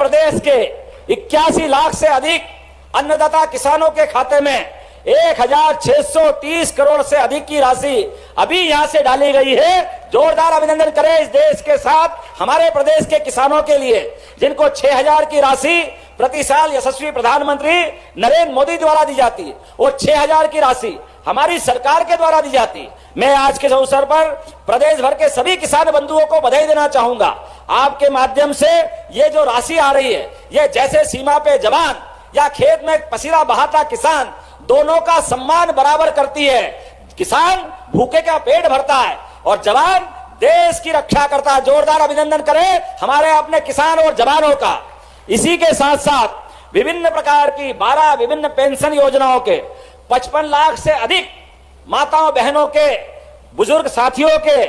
प्रदेश के 81 लाख से अधिक अन्नदाता किसानों के खाते में 1630 करोड़ से अधिक की राशि अभी यहां से डाली गई है। जोरदार अभिनंदन करें इस देश के साथ हमारे प्रदेश के किसानों के लिए, जिनको 6000 की राशि प्रति साल यशस्वी प्रधानमंत्री नरेंद्र मोदी द्वारा दी जाती है। वो 6000 की राशि हमारी सरकार के द्वारा दी जाती। मैं आज के अवसर पर प्रदेश भर के सभी किसान बंधुओं को बधाई देना चाहूंगा। आपके माध्यम से ये जो राशि आ रही है, ये जैसे सीमा पे जवान या खेत में पसीना बहाता किसान, दोनों का सम्मान बराबर करती है। किसान भूखे का पेट भरता है और जवान देश की रक्षा करता है। जोरदार अभिनंदन करें हमारे अपने किसान और जवानों का। इसी के साथ साथ विभिन्न प्रकार की 12 विभिन्न पेंशन योजनाओं के 55 लाख से अधिक माताओं बहनों के, बुजुर्ग साथियों के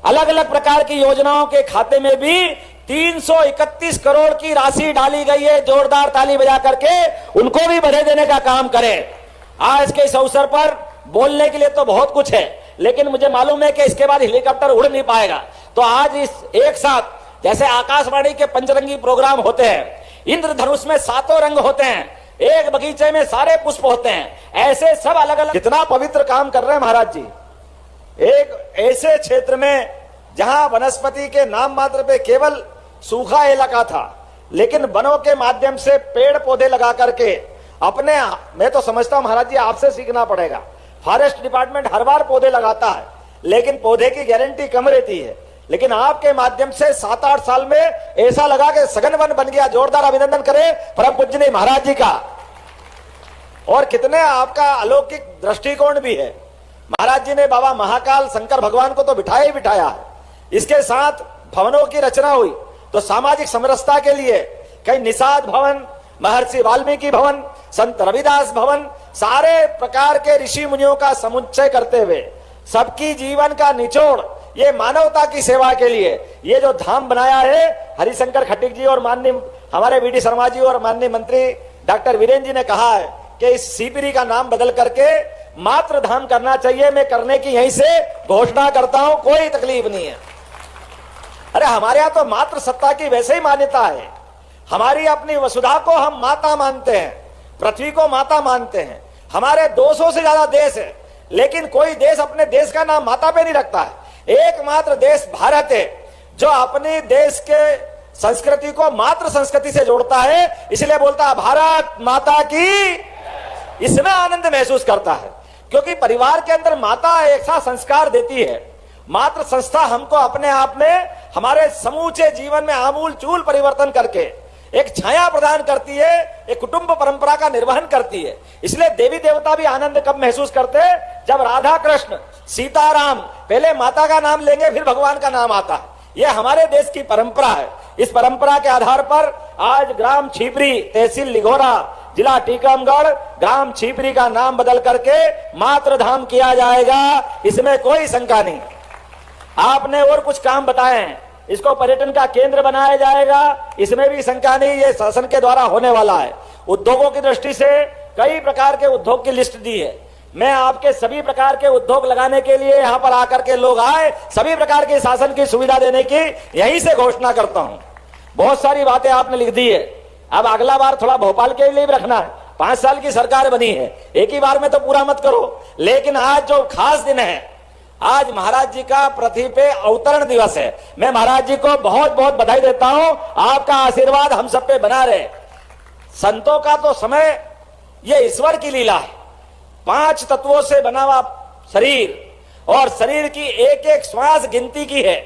अलग अलग प्रकार की योजनाओं के खाते में भी 331 करोड़ की राशि डाली गई है। जोरदार ताली बजा करके उनको भी बधाई देने का काम करें। आज के इस अवसर पर बोलने के लिए तो बहुत कुछ है, लेकिन मुझे मालूम है कि इसके बाद हेलीकॉप्टर उड़ नहीं पाएगा। तो आज इस एक साथ जैसे आकाशवाणी के पंचरंगी प्रोग्राम होते हैं, इंद्रधनुष में 7 रंग होते हैं, एक बगीचे में सारे पुष्प होते हैं, ऐसे सब अलग अलग कितना पवित्र काम कर रहे हैं महाराज जी। एक ऐसे क्षेत्र में जहां वनस्पति के नाम मात्र पे केवल सूखा इलाका था, लेकिन वनों के माध्यम से पेड़ पौधे लगा करके अपने, मैं तो समझता हूं महाराज जी आपसे सीखना पड़ेगा। फॉरेस्ट डिपार्टमेंट हर बार पौधे लगाता है, लेकिन पौधे की गारंटी कम रहती है, लेकिन आपके माध्यम से 7-8 साल में ऐसा लगा कि सघन वन बन गया। जोरदार अभिनंदन करें परम पूज्य महाराज जी का। और कितने आपका अलौकिक दृष्टिकोण भी है। महाराज जी ने बाबा महाकाल शंकर भगवान को तो बिठाया ही बिठाया है। इसके साथ भवनों की रचना हुई तो सामाजिक समरसता के लिए कई निषाद भवन, महर्षि वाल्मीकि भवन, संत रविदास भवन, सारे प्रकार के ऋषि मुनियों का समुच्चय करते हुए सबकी जीवन का निचोड़ ये मानवता की सेवा के लिए ये जो धाम बनाया है, हरिशंकर खट्टिक जी और माननीय हमारे वीडी शर्मा जी और माननीय मंत्री डॉक्टर वीरेंद्र जी ने कहा है कि इस सीपीरी का नाम बदल करके मात्र धाम करना चाहिए। मैं करने की यहीं से घोषणा करता हूं, कोई तकलीफ नहीं है। अरे हमारे यहां तो मात्र सत्ता की वैसे ही मान्यता है। हमारी अपनी वसुधा को हम माता मानते हैं, पृथ्वी को माता मानते हैं। हमारे 200 से ज्यादा देश है, लेकिन कोई देश अपने देश का नाम माता पे नहीं रखता है। एकमात्र देश भारत है जो अपने देश के संस्कृति को मात्र संस्कृति से जोड़ता है, इसलिए बोलता है भारत माता की। इसमें आनंद महसूस करता है क्योंकि परिवार के अंदर माता ऐसा संस्कार देती है। मात्र संस्था हमको अपने आप में हमारे समूचे जीवन में आमूल चूल परिवर्तन करके एक छाया प्रदान करती है, एक कुटुंब परंपरा का निर्वहन करती है। इसलिए देवी देवता भी आनंद कब महसूस करते हैं, जब राधा कृष्ण सीताराम पहले माता का नाम लेंगे फिर भगवान का नाम आता है। यह हमारे देश की परंपरा है। इस परंपरा के आधार पर आज ग्राम छिपरी, तहसील लिघोरा, जिला टीकमगढ़, ग्राम छिपरी का नाम बदल करके मात्र धाम किया जाएगा, इसमें कोई शंका नहीं। आपने और कुछ काम बताए हैं, इसको पर्यटन का केंद्र बनाया जाएगा, इसमें भी शंका नहीं, ये शासन के द्वारा होने वाला है। उद्योगों की दृष्टि से कई प्रकार के उद्योग की लिस्ट दी है। मैं आपके सभी प्रकार के उद्योग लगाने के लिए यहाँ पर आकर के लोग आए, सभी प्रकार के शासन की सुविधा देने की यहीं से घोषणा करता हूँ। बहुत सारी बातें आपने लिख दी है, अब अगला बार थोड़ा भोपाल के लिए भी रखना है। 5 साल की सरकार बनी है, एक ही बार में तो पूरा मत करो। लेकिन आज जो खास दिन है, आज महाराज जी का पृथ्वी पे अवतरण दिवस है। मैं महाराज जी को बहुत बहुत बधाई देता हूं। आपका आशीर्वाद हम सब पे बना रहे। संतों का तो समय ये ईश्वर की लीला है। 5 तत्वों से बना हुआ शरीर, और शरीर की एक एक श्वास गिनती की है,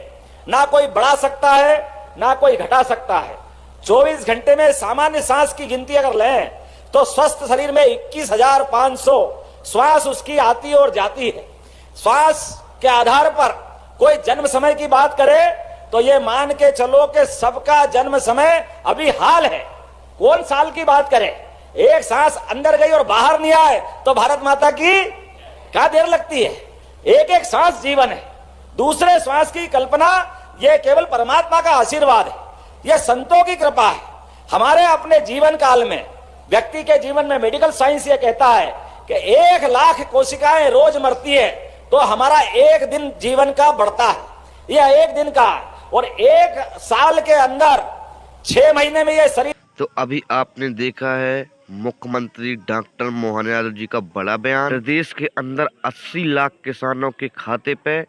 ना कोई बढ़ा सकता है ना कोई घटा सकता है। 24 घंटे में सामान्य सांस की गिनती अगर लें तो स्वस्थ शरीर में 21,500 श्वास उसकी आती और जाती है। श्वास के आधार पर कोई जन्म समय की बात करे तो ये मान के चलो कि सबका जन्म समय अभी हाल है। कौन साल की बात करे, एक सांस अंदर गई और बाहर नहीं आए तो भारत माता की क्या देर लगती है। एक एक सांस जीवन है, दूसरे श्वास की कल्पना ये केवल परमात्मा का आशीर्वाद है, यह संतों की कृपा है। हमारे अपने जीवन काल में व्यक्ति के जीवन में मेडिकल साइंस ये कहता है कि 1 लाख कोशिकाएं रोज मरती है तो हमारा 1 दिन जीवन का बढ़ता है। यह 1 दिन का, और 1 साल के अंदर 6 महीने में ये शरीर। तो अभी आपने देखा है मुख्यमंत्री डॉक्टर मोहन यादव जी का बड़ा बयान। प्रदेश के अंदर 80 लाख किसानों के खाते पे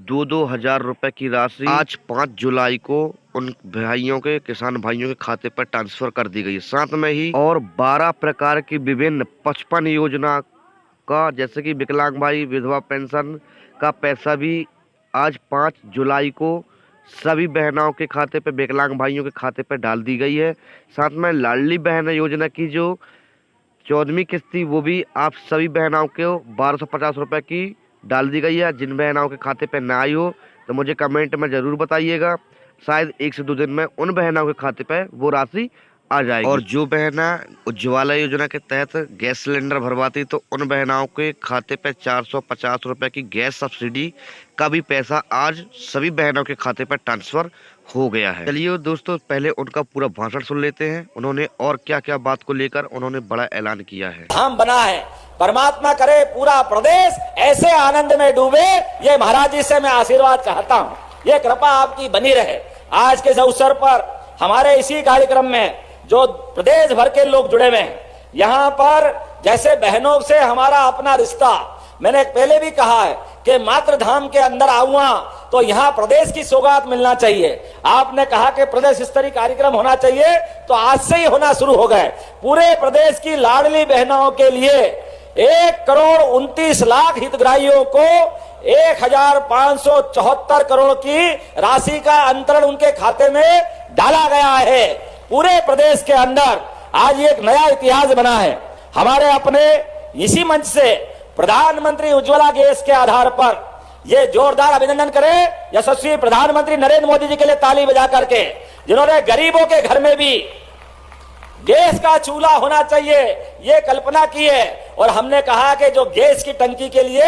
2-2 हजार रुपए की राशि आज 5 जुलाई को उन भाइयों के, किसान भाइयों के खाते पर ट्रांसफर कर दी गई। साथ में ही और 12 प्रकार की विभिन्न 55 योजना का, जैसे कि विकलांग भाई विधवा पेंशन का पैसा भी आज 5 जुलाई को सभी बहनों के खाते पे, विकलांग भाइयों के खाते पे डाल दी गई है। साथ में लाडली बहन योजना की जो 14वीं किस्त थी वो भी आप सभी बहनों को 1250 रुपये की डाल दी गई है। जिन बहनों के खाते पे ना आई हो तो मुझे कमेंट में ज़रूर बताइएगा, शायद 1 से 2 दिन में उन बहनों के खाते पे वो राशि आ जाएगी। और जो बहना उज्ज्वला योजना के तहत गैस सिलेंडर भरवाती तो उन बहनों के खाते पे 450 रुपये की गैस सब्सिडी का भी पैसा आज सभी बहनों के खाते पर ट्रांसफर हो गया है। चलिए दोस्तों, पहले उनका पूरा भाषण सुन लेते हैं, उन्होंने और क्या क्या बात को लेकर उन्होंने बड़ा ऐलान किया है। धाम बना है, परमात्मा करे पूरा प्रदेश ऐसे आनंद में डूबे, ये महाराज जी से मैं आशीर्वाद चाहता हूँ, ये कृपा आपकी बनी रहे। आज के इस अवसर पर हमारे इसी कार्यक्रम में जो प्रदेश भर के लोग जुड़े हुए हैं, यहाँ पर जैसे बहनों से हमारा अपना रिश्ता, मैंने पहले भी कहा है कि मातृ धाम के अंदर आऊंगा तो यहाँ प्रदेश की सौगात मिलना चाहिए। आपने कहा कि प्रदेश स्तरीय कार्यक्रम होना चाहिए, तो आज से ही होना शुरू हो गए। पूरे प्रदेश की लाडली बहनों के लिए 1,29,00,000 हितग्राहियों को 1,574 करोड़ की राशि का अंतरण उनके खाते में डाला गया है। पूरे प्रदेश के अंदर आज एक नया इतिहास बना है। हमारे अपने इसी मंच से प्रधानमंत्री उज्ज्वला गैस के आधार पर ये जोरदार अभिनंदन करें यशस्वी प्रधानमंत्री नरेंद्र मोदी जी के लिए ताली बजा करके, जिन्होंने गरीबों के घर में भी गैस का चूल्हा होना चाहिए ये कल्पना की है। और हमने कहा कि जो गैस की टंकी के लिए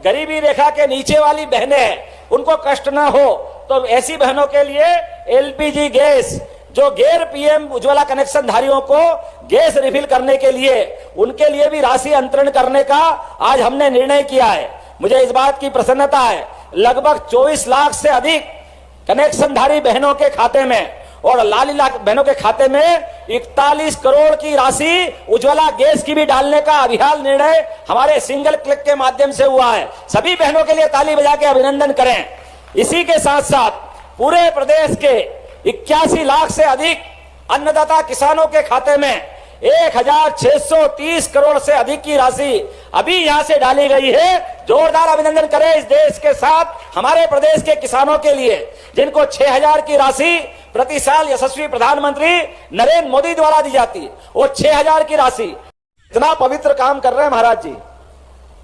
गरीबी रेखा के नीचे वाली बहनें हैं उनको कष्ट ना हो, तो ऐसी बहनों के लिए एलपीजी गैस, जो गैर पीएम उज्ज्वला कनेक्शन धारियों को गैस रिफिल करने के लिए, उनके लिए भी राशि अंतरण करने का आज हमने निर्णय किया है। मुझे इस बात की प्रसन्नता है, लगभग 24 लाख से अधिक कनेक्शन धारी बहनों के खाते में और लाली लाख बहनों के खाते में 41 करोड़ की राशि उज्ज्वला गैस की भी डालने का अभियान निर्णय हमारे सिंगल क्लिक के माध्यम से हुआ है। सभी बहनों के लिए ताली बजा के अभिनंदन करें। इसी के साथ साथ पूरे प्रदेश के 81 लाख से अधिक अन्नदाता किसानों के खाते में 1,630 करोड़ से अधिक की राशि अभी यहां से डाली गई है। जोरदार अभिनंदन करें इस देश के साथ हमारे प्रदेश के किसानों के लिए, जिनको 6,000 की राशि प्रति साल यशस्वी प्रधानमंत्री नरेंद्र मोदी द्वारा दी जाती है, वो 6,000 की राशि। इतना पवित्र काम कर रहे हैं महाराज जी,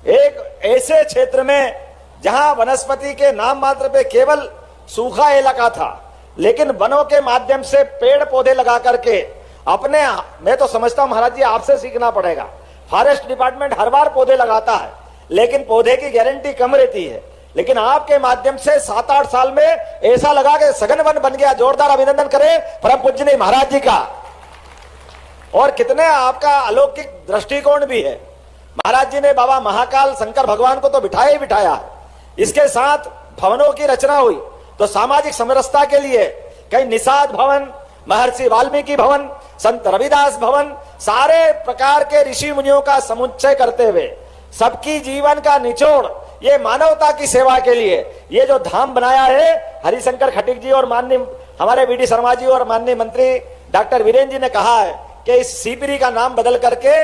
एक ऐसे क्षेत्र में जहां वनस्पति के नाम मात्र पे केवल सूखा इलाका था, लेकिन वनों के माध्यम से पेड़ पौधे लगा करके अपने, मैं तो समझता हूं महाराज जी आपसे सीखना पड़ेगा। फॉरेस्ट डिपार्टमेंट हर बार पौधे लगाता है, लेकिन पौधे की गारंटी कम रहती है, लेकिन आपके माध्यम से 7-8 साल में ऐसा लगा कि सघन वन बन गया। जोरदार अभिनंदन करें परम पूज्य महाराज जी का। और कितने आपका अलौकिक दृष्टिकोण भी है। महाराज जी ने बाबा महाकाल शंकर भगवान को तो बिठाया ही बिठाया है। इसके साथ भवनों की रचना हुई तो सामाजिक समरसता के लिए कई निषाद भवन, महर्षि वाल्मीकि भवन, संत रविदास भवन, सारे प्रकार के ऋषि मुनियों का समुच्चय करते हुए सबकी जीवन का निचोड़ ये मानवता की सेवा के लिए ये जो धाम बनाया है, हरिशंकर खटीक जी और माननीय हमारे वीडी शर्मा जी और माननीय मंत्री डॉक्टर वीरेंद्र जी ने कहा है कि इस सीपीरी का नाम बदल करके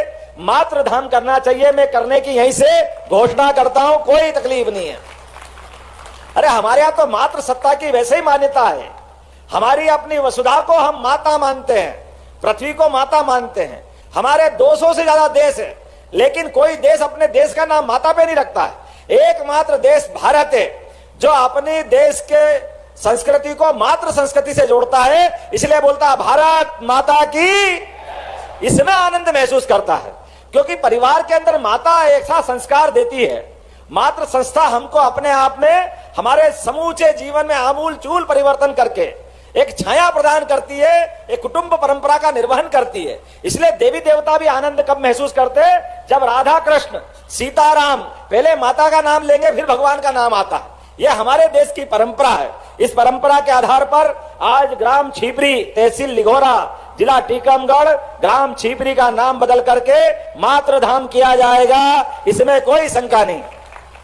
मातृ धाम करना चाहिए। मैं करने की यहीं से घोषणा करता हूं, कोई तकलीफ नहीं है। अरे हमारे यहां तो मातृ सत्ता की वैसे ही मान्यता है। हमारी अपनी वसुधा को हम माता मानते हैं, पृथ्वी को माता मानते हैं। हमारे 200 से ज्यादा देश है, लेकिन कोई देश अपने देश का नाम माता पे नहीं रखता है। एकमात्र देश भारत है जो अपने देश के संस्कृति को मातृ संस्कृति से जोड़ता है, इसलिए बोलता है भारत माता की। इसमें आनंद महसूस करता है, क्योंकि परिवार के अंदर माता ऐसा संस्कार देती है। मातृ संस्था हमको अपने आप में हमारे समूचे जीवन में आमूल चूल परिवर्तन करके एक छाया प्रदान करती है, एक कुटुंब परंपरा का निर्वहन करती है। इसलिए देवी देवता भी आनंद कब महसूस करते हैं, जब राधा कृष्ण सीताराम पहले माता का नाम लेंगे फिर भगवान का नाम आता है। यह हमारे देश की परंपरा है। इस परंपरा के आधार पर आज ग्राम छिपरी, तहसील लिघोरा, जिला टीकमगढ़, ग्राम छिपरी का नाम बदल करके मातृधाम किया जाएगा, इसमें कोई शंका नहीं।